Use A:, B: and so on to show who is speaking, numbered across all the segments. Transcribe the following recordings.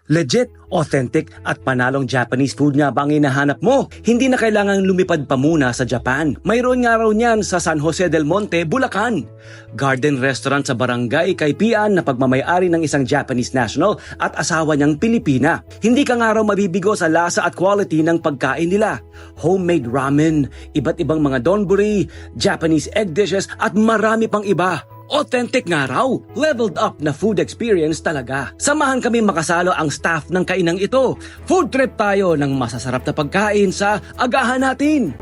A: Legit, authentic at panalong Japanese food nga ba ang hinahanap mo? Hindi na kailangang lumipad pa muna sa Japan. Mayroon nga raw niyan sa San Jose del Monte, Bulacan. Garden restaurant sa barangay Kaipian na pagmamay-ari ng isang Japanese national at asawa niyang Pilipina. Hindi ka nga raw mabibigo sa lasa at quality ng pagkain nila. Homemade ramen, iba't ibang mga donburi, Japanese egg dishes at marami pang iba. Authentic nga raw, leveled up na food experience talaga. Samahan kami makasalo ang staff ng kainang ito. Food trip tayo ng masasarap na pagkain sa agahan natin.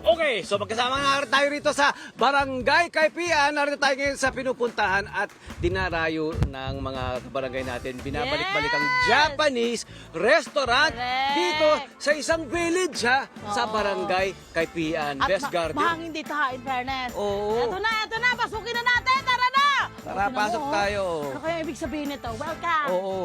A: Okay, so magkasama nga tayo rito sa Barangay Kaipian. Narito tayo ngayon sa pinupuntahan at dinarayo ng mga barangay natin. Binabalik-balik ang Japanese restaurant dito sa isang village sa Barangay Kaipian.
B: At
A: Best Garden.
B: mahangin dito in fairness.
A: Oo.
B: Ito na, pasukin na natin, tara na!
A: Tara, pasok tayo.
B: Ano kaya ibig sabihin nito? Welcome!
A: Oo.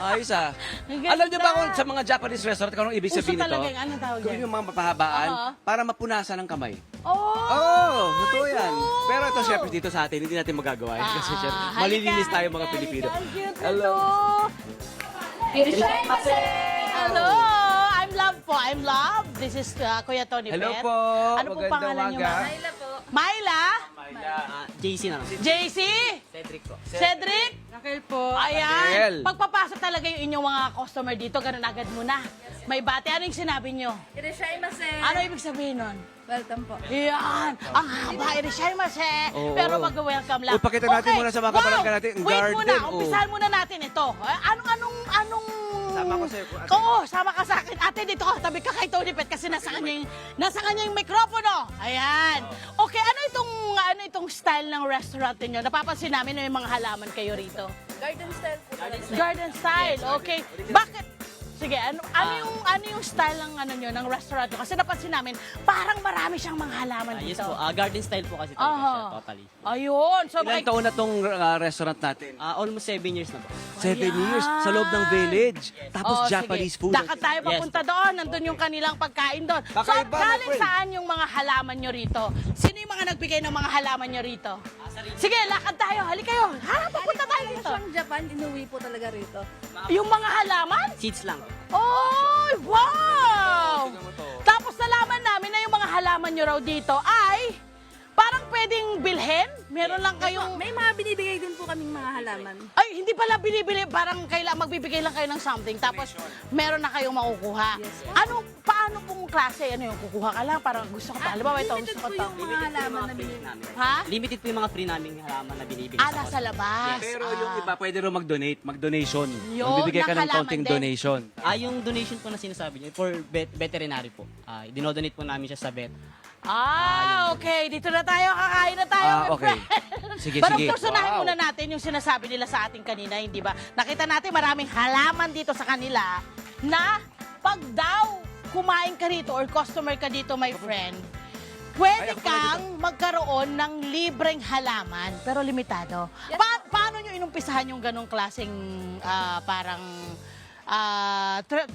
A: Ayos
B: Ang
A: Alam niyo ba
B: ganda.
A: kung sa mga Japanese restaurant kung anong ibig
B: Uso
A: sabihin nito?
B: talaga yung ano tawag
A: Gawin
B: yan?
A: yung mga mapahabaan
B: Oo.
A: para mapunasan ng kamay.
B: Oh!
A: Totoo yan.
B: cool.
A: Pero ito syempre dito sa atin, hindi natin magagawa yan. Kasi syempre,
B: halika,
A: malilinis tayo mga
B: halika,
A: Pilipino.
B: halika, ang cute
A: Hello.
B: nito. Hello! I'm Love po. I'm Love. This is Kuya Tony
A: Hello
B: Pet.
A: po.
B: Ano po
A: Magandang
B: pangalan niyo,
A: umaga.
B: ma'am? Myla po. Myla?
C: JC na lang.
B: JC?
C: Cedric po.
B: Cedric?
D: Raquel po.
B: Ayan.
A: Raquel.
B: Pagpapasok talaga yung inyong mga customer dito, ganun agad muna. May bate. Ano yung sinabi nyo?
D: Irashaimase.
B: Ano ibig sabihin nun?
D: Welcome po.
B: Yan! Ang haba, irisaymase!
A: Oo.
B: Pero mag-welcome lang.
A: Uy, pakita natin muna sa mga kabarangay natin, ang
B: Wait
A: garden,
B: muna,
A: oh.
B: umpisahan muna natin ito. Anong...
A: Sama ko sa'yo, ate.
B: Oo, sama ka sa akin. Ate, dito ka, tabi ka kay Tony Pet kasi nasa kanya yung mikropono. Ayan. Okay, ano itong style ng restaurant niyo? Napapansin namin na may mga halaman kayo rito.
D: Garden style po.
B: Garden style, okay. Bakit? Sige, ano yung style ng ng restaurant nyo? Kasi napansin namin, parang marami siyang mga halaman
C: Yes
B: dito.
C: po, garden style po kasi talaga siya, totally.
B: Ayun. So,
A: Ilang taon na tong restaurant natin?
C: Almost 7 years na po.
A: 7 years sa loob ng village. Tapos
B: Oh,
A: Japanese
B: sige.
A: food.
B: Dakad tayo papunta doon. Nandun yung kanilang pagkain doon. So,
A: Kakaiba, my
B: galing
A: friend.
B: saan yung mga halaman nyo rito? Sino yung mga nagbigay ng mga halaman nyo rito? Sige, lakad tayo. Halik kayo. Papunta tayo dito.
D: Siyang Japan, inuwi po talaga rito.
B: Yung mga halaman?
C: Seeds lang.
B: Oh, wow! Tapos nalaman namin na yung mga halaman nyo raw dito ay parang pwedeng bilhin. Meron lang kayong...
D: May mga binibigay din po kaming mga halaman.
B: Ay, hindi pala binibili. Parang magbibigay lang kayo ng something. Tapos, meron na kayong makukuha.
D: Yes.
B: Paano pong klase? Ano yung kukuha ka lang? Parang gusto ko pa. Halimbawa, ito,
D: Limited
B: gusto ko
D: po
B: to.
D: yung mga halaman na binibigay.
C: namin.
B: Ha?
C: Limited po yung mga free naming halaman na binibili
B: Nasa labas.
A: Pero yung iba pwede rin mag-donation.
B: Yun,
A: Magbibigay ka ng
B: nakalaman
A: konting
B: din.
A: donation.
C: Yung donation po na sinasabi niyo, for veterinary po. Dinodonate po namin siya sa vet.
B: Okay. Dito na tayo. Kakain na tayo, my
A: Okay.
B: friend.
A: Sige,
B: Pero
A: sige.
B: kursunahin muna natin yung sinasabi nila sa atin kanina, hindi ba? Nakita natin maraming halaman dito sa kanila na pag daw kumain ka dito or customer ka dito, my friend, pwede kang magkaroon ng libreng halaman, pero limitado. Paano nyo inumpisahan yung ganong klaseng parang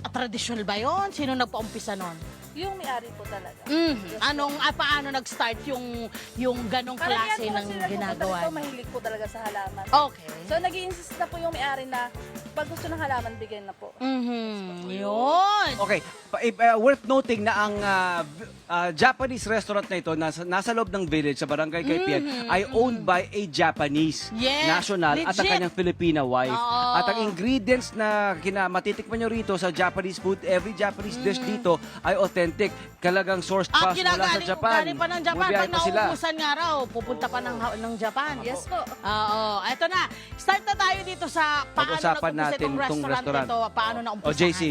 B: traditional ba yun? Sino nagpaumpisa nun?
D: Yung may-ari po talaga.
B: Paano nag-start yung ganong klase ng ginagawa?
D: Ito, mahilig po talaga sa halaman.
B: Okay.
D: So, nag-i-insist na po yung may-ari na pag gusto ng halaman, bigyan na po.
B: Yun.
A: Okay, worth noting na ang Japanese restaurant na ito nasa loob ng village sa Barangay Kaipian ay owned by a Japanese
B: Yes,
A: national at ang
B: legit.
A: kanyang Filipina wife.
B: Oo.
A: At ang ingredients na matitikman nyo rito sa Japanese food, every Japanese dish dito ay authentic. Kalagang sourced
B: At
A: pa mula sa Japan.
B: galing pa ng Japan.
A: Bumiyahe
B: Pag
A: pa sila.
B: nauubusan nga raw, pupunta pa ng Japan.
D: Yes po.
B: Oo. Eto na. Start na tayo dito sa paano
A: Pag-usapan
B: nag-umpisa
A: natin
B: itong
A: itong
B: restaurant ito. Paano na
A: O JC,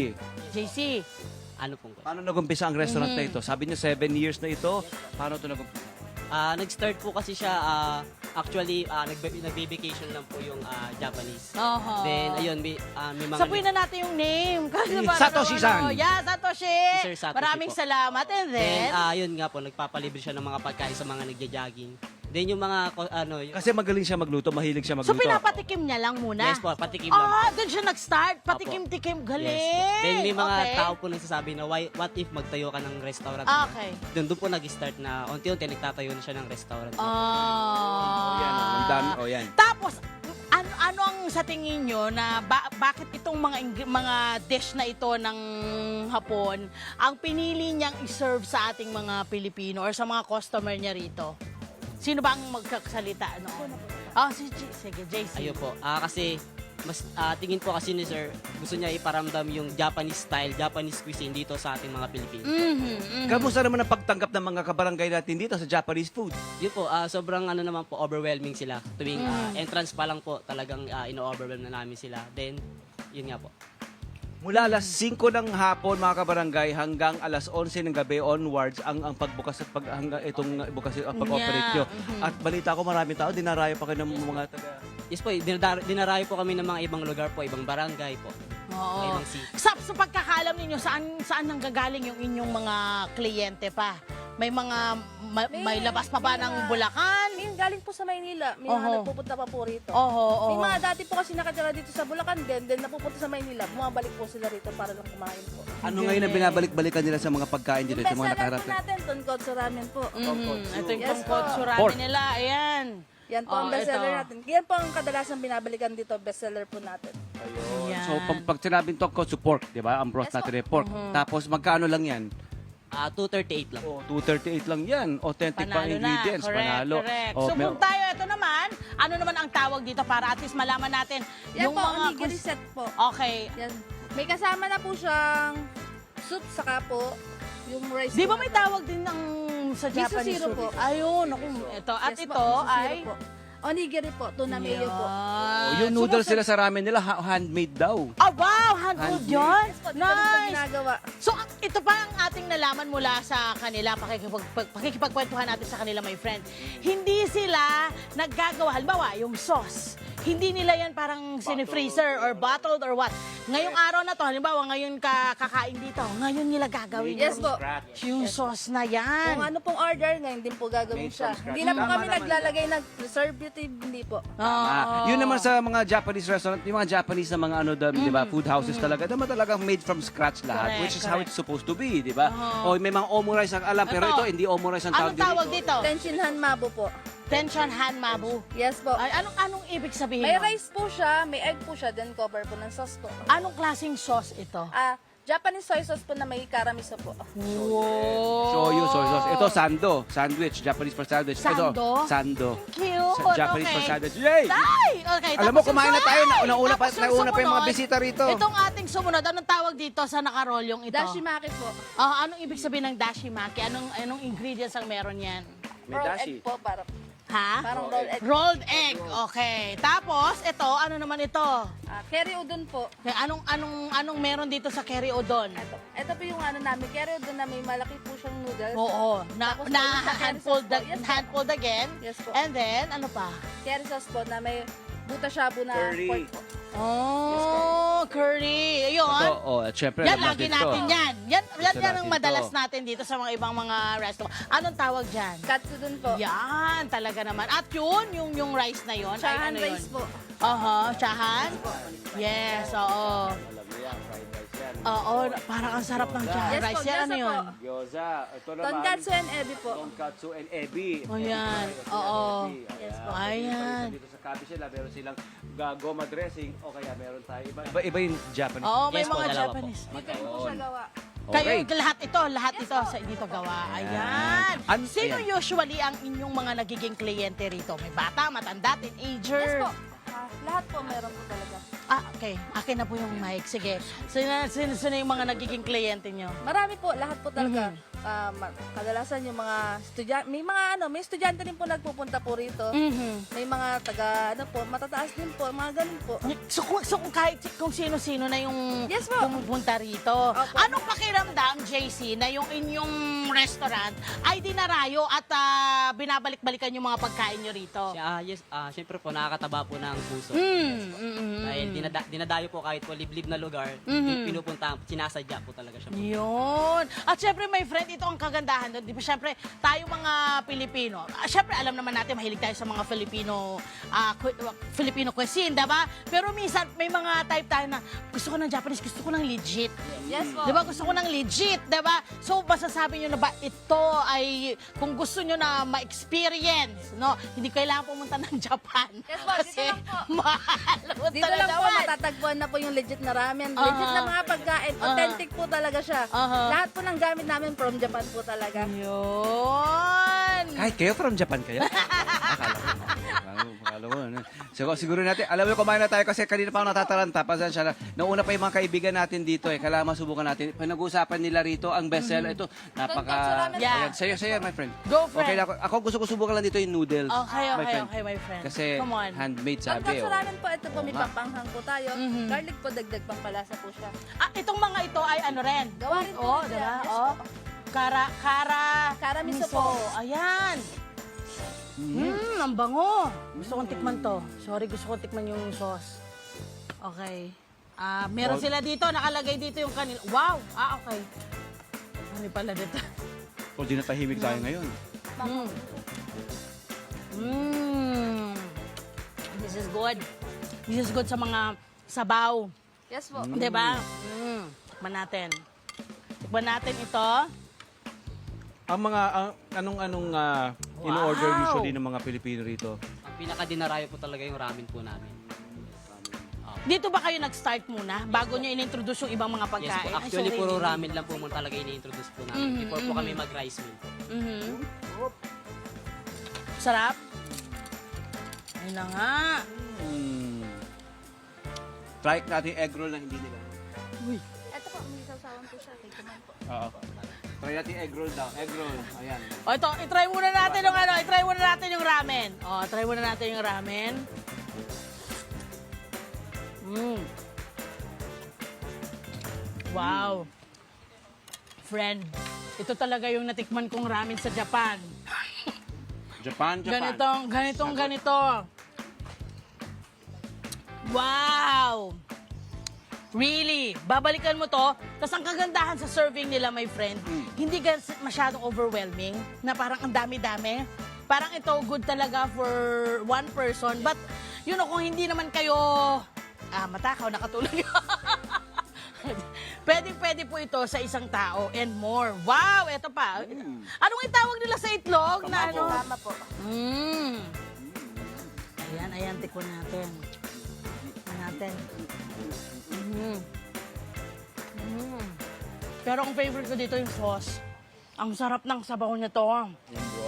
B: JC.
C: Ano pong question?
A: paano nag-umpisa ang restaurant na ito? Sabi niyo 7 years na ito. Paano ito nag-umpisa?
C: Nag-start po kasi siya, actually, nagbe-vacation lang po yung Japanese.
B: Oho.
C: Then, ayun, may mga...
B: Sabihin na natin yung name. Kasi parang
A: Satoshi-san.
B: Yeah, Satoshi.
C: Si Sir Satoshi
B: Maraming
C: po.
B: salamat. And
C: Then,
B: then,
C: yun nga po, nagpapalibre siya ng mga pagkain sa mga nagja-jogging. Then, yung mga,
A: Kasi magaling siya magluto, mahilig siya
B: so
A: magluto.
B: pinapatikim niya lang muna?
C: yes po, patikim lang.
B: Doon siya nag-start. Patikim-tikim. Galing.
C: Yes po. Then, may mga
B: Okay.
C: tao po nagsasabi na, what if magtayo ka ng restaurant?
B: Okay.
C: Doon po nag-start na, unti-unti nagtatayo na siya ng restaurant.
A: Oh, yan.
B: Tapos, ano ang sa tingin nyo na bakit itong mga dish na ito ng Hapon ang pinili niyang iserve sa ating mga Pilipino or sa mga customer niya rito? Sino ba ang magkakasalita? Sige, JC.
C: Ayun po. Kasi mas tingin po kasi ni Sir, gusto niya iparamdam yung Japanese style, Japanese cuisine dito sa ating mga Pilipino.
A: Kamusta naman ang pagtanggap ng mga kabarangay natin dito sa Japanese food?
C: Yun po, sobrang naman po, overwhelming sila. Tuwing entrance pa lang po, talagang ino-overwhelm na namin sila. Then, yun nga po.
A: Mula alas 5 ng hapon mga kabarangay hanggang alas 11 ng gabi onwards ang pagbukas at hanggang itong bukas ang pag-operate nyo. At balita ko maraming tao dinarayo pa kayo ng mga taga.
C: Yes po, dinarayo po kami ng mga ibang lugar po, ibang barangay po.
B: Oo.
C: Ibang city.
B: Sa pagkakaalam ninyo, saan nanggagaling yung inyong mga kliyente pa? May mga may labas pa ba ng Bulacan?
D: May galing po sa Maynila. May
B: Oho.
D: mga nagpupunta pa po rito.
B: Oho.
D: May mga dati po kasi nakatira dito sa Bulacan din, then napupunta sa Maynila. Bumabalik po sila rito para lang kumain po.
A: Ano ngayon ang binabalik-balikan nila sa mga pagkain dito,
D: Yung
A: sa mga
D: bestseller
A: nakaharap?
D: po natin, tonkotsu ramen po.
B: Ito yung
D: Yes
B: pangkotsu
D: po.
B: ramen
A: Pork.
B: nila. Ayan.
D: Yan po ang bestseller
B: ito.
D: natin. Yan po ang kadalasan binabalikan dito, bestseller po natin.
B: Ayan.
A: So pag sinabing tonkotsu pork, di ba? Ang broth
D: Yes,
A: natin ay pork. Tapos magkano lang yan?
C: 238 lang.
A: Oh, 238 lang yan. Authentic pa
B: Panalo na.
A: ingredients.
B: Correct,
A: Panalo.
B: correct.
A: Oh,
B: So
A: may-
B: kung tayo, ito naman, ano naman ang tawag dito para at least malaman natin
D: Yan
B: yung
D: po,
B: mga...
D: onigiri set po.
B: Okay.
D: Yan. May kasama na po siyang soup, saka po yung rice.
B: Di
D: po
B: ba may
D: natin.
B: tawag din ng sa
D: Miso
B: Japanese
D: zero
B: soup?
D: po.
B: Ayun, ako. Ito. At
D: Yes po,
B: ito
D: miso zero
B: ay...
D: po. Onigiri po, tuna mayo po.
A: Oh, yung noodles sila sa ramen nila, handmade daw.
B: Ah, wow! Handmade yun?
D: Yes po, dito rin po
B: Nice!
D: ginagawa.
B: So, ito pa ang ating nalaman mula sa kanila, pakikipagkwentuhan natin sa kanila, my friend. Hindi sila naggagawa, halimbawa, yung sauce. Hindi nila yan parang sinifreezer or bottled or what. Ngayong araw na to, halimbawa, ngayon kakain dito, ngayon nila gagawin
D: Yes po.
B: yung sauce na yan.
D: Kung ano pong order, ngayon din po gagawin siya. Hindi na po kami naglalagay ng preservative, hindi po.
B: Oo.
A: Yun naman sa mga Japanese restaurant, yung mga Japanese na mga ano, di ba, food houses talaga, naman talagang made from scratch lahat,
B: Correct,
A: which is how
B: correct.
A: it's supposed to be, di ba? O may mga omurice ang alam, pero
B: Ito.
A: ito hindi omurice ang
B: Anong tawag dito?
D: Tenshin hanmabu po.
B: Tension hanmabu.
D: Yes po.
B: Ay, anong ibig sabihin
D: May
B: nun?
D: rice po siya, may egg po siya, then cover po ng sauce po.
B: Anong klaseng sauce ito?
D: Japanese soy sauce po na may karamiso po.
B: Wow!
A: Shoyu, soy sauce. Ito, sando, sandwich, Japanese for sandwich.
B: Sando?
A: Ito, sando.
B: Cute!
A: Japanese for
B: Okay.
A: sandwich. Yay!
B: Ay! Okay.
A: Alam mo,
B: tapos
A: kumain na
B: yung-
A: tayo.
B: Ay!
A: Nauna pa
B: Tapos yung
A: yung mga
B: sumunod,
A: bisita rito.
B: Itong ating sumunod, anong tawag dito sa nakarolyong ito?
D: Dashimaki po.
B: Anong ibig sabihin ng dashimaki? Anong ingredients ang meron yan?
A: May
D: Rolled
A: dashi.
D: egg po,
B: Ha?
D: parang rolled egg.
B: Rolled egg. Okay. Tapos, ito, ano naman ito?
D: Curry udon po.
B: Okay, anong meron dito sa curry udon?
D: Ito po yung ano namin, curry udon na may malaki po siyang noodles.
B: Oo.
D: Tapos
B: Na
D: may curry
B: handfold,
D: sauce po. Yes po.
B: handfold again.
D: Yes po.
B: And then, ano pa?
D: Curry sauce po na may buta shabu na
A: Curry.
D: pork po.
B: Oh, curry. Ayun.
A: Ito, at syempre,
B: Yan,
A: alam
B: lagi
A: natin
B: natin
A: to.
B: yan. Yan ang
A: natin
B: madalas
A: to.
B: natin dito sa mga ibang mga restaurant. Anong tawag dyan?
D: Katsudon po.
B: Yan, talaga naman. At yun, yung rice na yun.
D: Chahan
B: ay, ano
D: rice
B: yun?
D: po.
B: Chahan? Yes, oo. Oo, parang ang sarap ng chahan
D: Yes po,
B: rice. Yan,
D: gyoza
B: ano
D: po.
B: yun?
A: Gyoza. Ito naman.
D: Tonkatsu and ebi po.
A: Tonkatsu and ebi.
B: Oh, yan. Oo.
D: Yes po.
B: Ayan.
A: Dito sa Kabi sila, meron silang goma dressing o kaya meron tayo. Iba yung Japanese.
B: Oo, may
C: Yes po,
B: mga
C: dalawa po.
B: Japanese.
D: Dito rin po siya gawa.
B: Kayo,
A: Okay.
B: lahat ito sa dito gawa. Ayan. Sino
A: Ayan.
B: usually ang inyong mga nagiging kliyente rito? May bata, matanda,
D: Yes
B: teenager?
D: po. Lahat po meron po talaga.
B: Okay. Akin na po yung mic. Sige. Sino yung mga nagiging kliyente nyo?
D: Marami po, lahat po talaga. Kadalasan yung mga estudyante, may estudyante rin po nagpupunta po rito. May mga matataas din po, mga ganun po.
B: So kung sino-sino na yung
D: Yes po.
B: pumupunta rito.
D: Opo.
B: Anong pakiramdam, JC, na yung inyong restaurant ay dinarayo at binabalik-balikan yung mga pagkain nyo rito?
C: Siyempre po, nakakataba po ng puso. Dahil dinadayo po kahit po liblib na lugar, pinupunta, sinasadya po talaga siya.
B: Yun. At syempre, my friend, dito ang kagandahan doon. Di ba, syempre, tayo mga Pilipino, syempre, alam naman natin, mahilig tayo sa mga Filipino cuisine, di ba? Pero minsan, may mga type tayo na, gusto ko ng Japanese, gusto ko ng legit.
D: Yes po.
B: Di ba? Gusto ko ng legit, di ba? So, masasabi nyo na ba, ito ay, kung gusto nyo na ma-experience, no? Hindi kailangan pumunta ng Japan.
D: Yes po, dito
B: Kasi,
D: lang po.
B: mahal.
D: Dito lang po matatagpuan na po yung legit na ramen. Legit na mga pagkain. Authentic po talaga siya. Lahat po ng gamit namin from Japan po talaga.
B: Yun.
A: Kahit kayo from Japan kayo? Akala ko. Siguro natin, alam mo, kumain na tayo kasi kanina pa ako natataranta. Pasensya na. Nauna pa yung mga kaibigan natin dito eh. Kailangan masubukan natin. Pinag-uusapan nila rito ang bestseller. Ito, napaka...
B: Yeah.
A: Ayan, sayo, my friend.
B: Go, friend.
A: Okay, ako gusto ko subukan lang dito yung noodles.
B: Okay,
A: my friend.
B: my friend.
A: Kasi
B: Come on.
A: handmade
D: Ang
A: sabi.
D: katsa
A: Oh.
D: ramen po, ito po, may papanghang po tayo. Garlic po, dagdag pang palasa po siya.
B: Ah, itong mga ito ay ano rin?
D: Gawa rin po
B: Oh,
D: siya.
B: diba?
D: Yes
B: Oh.
D: po.
B: Kara
D: miso po.
B: Ayan. Ang bango. Gusto kong tikman to. Sorry, gusto kong tikman yung sauce. Okay. Meron sila dito, nakalagay dito yung kanil. Wow! Okay. Ano pala dito?
A: O, di natahimik tayo ngayon.
B: This is good. This is good sa mga sabaw.
D: Yes po.
B: Diba? Tikman natin. Tikman natin ito.
A: Ang mga, anong in-order usually ng mga Pilipino rito?
C: Ang pinaka-dinarayo po talaga yung ramen po namin.
B: Dito ba kayo nag-start muna bago nyo in-introduce yung ibang mga
C: Yes po,
B: pagkain? Ay,
C: actually
B: sorry.
C: puro ramen lang po muna talaga ini-introduce po namin. Before po kami mag-rice meal.
B: Sarap? Ayun na nga.
A: Try natin egg roll na hindi nila.
D: Ito po, may sausawan po siya. Kay kumain po.
A: Oo. Try natin egg roll daw. Egg roll. Ayan.
B: O ito, itry muna natin yung ano, itry muna natin yung ramen. O, try muna natin yung ramen. Wow. Friend, ito talaga yung natikman kong ramen sa Japan.
A: Japan.
B: Ganito. Wow! Really? Babalikan mo to, tapos ang kagandahan sa serving nila, my friend, hindi masyadong overwhelming, na parang ang dami-dami. Parang ito, good talaga for one person. But, you know, kung hindi naman kayo, matakaw, nakatulog. Pwede po ito sa isang tao and more. Wow, eto pa. Anong itawag nila sa itlog? Na ano?
D: Tama po.
B: Ayan, tikman natin. Pero ang favorite ko dito yung sauce. Ang sarap ng sabaw nito.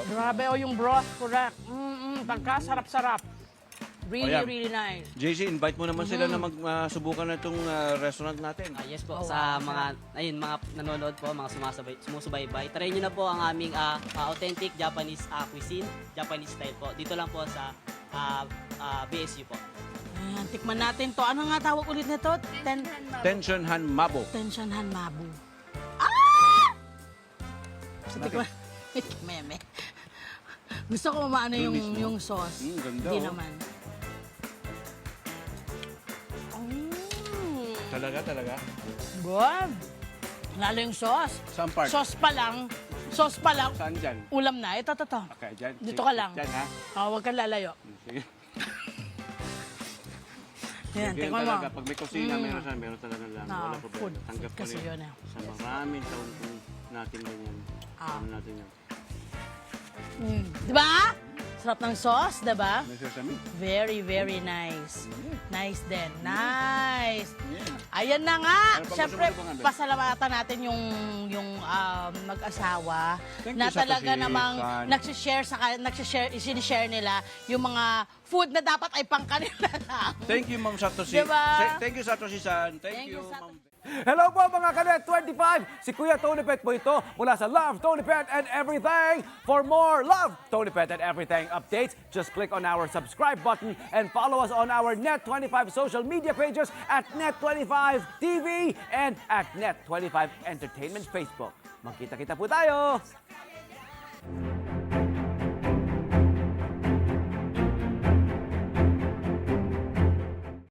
B: Grabe, yung broth, correct. Pagka-sarap-sarap. Really,
A: Ayan.
B: really nice.
A: JC, invite mo naman sila na magsubukan na itong restaurant natin.
C: Yes po, sa mga nanonood po, mga sumusubaybay, try nyo na po ang aming authentic Japanese cuisine, Japanese style po. Dito lang po sa BSU po.
B: Ayan, tikman natin to. Ano nga tawag ulit nito?
A: Tension Hanmabo.
B: Tension Hanmabu. Ah! So, tikman. Meme. Gusto ko maano yung sauce.
A: Ganda.
B: Hindi naman.
A: Talaga.
B: Good. Lalo yung sauce.
A: Saan part?
B: Sauce pa lang.
A: Saan dyan?
B: Ulam na. Ito.
A: Okay, dyan.
B: Dito ka lang.
A: Dyan, ha?
B: Huwag kang lalayo.
A: Sige.
B: Yan,
A: Ganyan
B: tikman mo.
A: talaga. Pag may kusina, meron talaga lang. Wala problema.
B: Food.
A: Tanggap ko
B: Kasi
A: rin.
B: yun eh.
A: Sa maraming taon kung natin ganyan. Ano natin yan?
B: Diba? Sarap ng sauce, diba?
A: May sesame.
B: Very, very nice. Nice din. Nice. Ayan na nga.
A: Ano pa
B: Siyempre,
A: gusto mo, Bebe?
B: pasalamatan natin yung mag-asawa
A: Thank
B: na
A: you, Satoshi
B: talaga namang
A: San.
B: sinishare nila yung mga food na dapat ay pang kanila lang.
A: Thank you, Ma'am Satoshi.
B: Diba?
A: Thank you, Satoshi-san.
B: Thank you,
A: Ma'am.
E: Hello po mga Kanet 25! Si Kuya Tony Pet po ito mula sa Love, Tony Pet and Everything. For more Love, Tony Pet and Everything updates, just click on our subscribe button and follow us on our Net25 social media pages at Net25 TV and at Net25 Entertainment Facebook. Magkita-kita po tayo!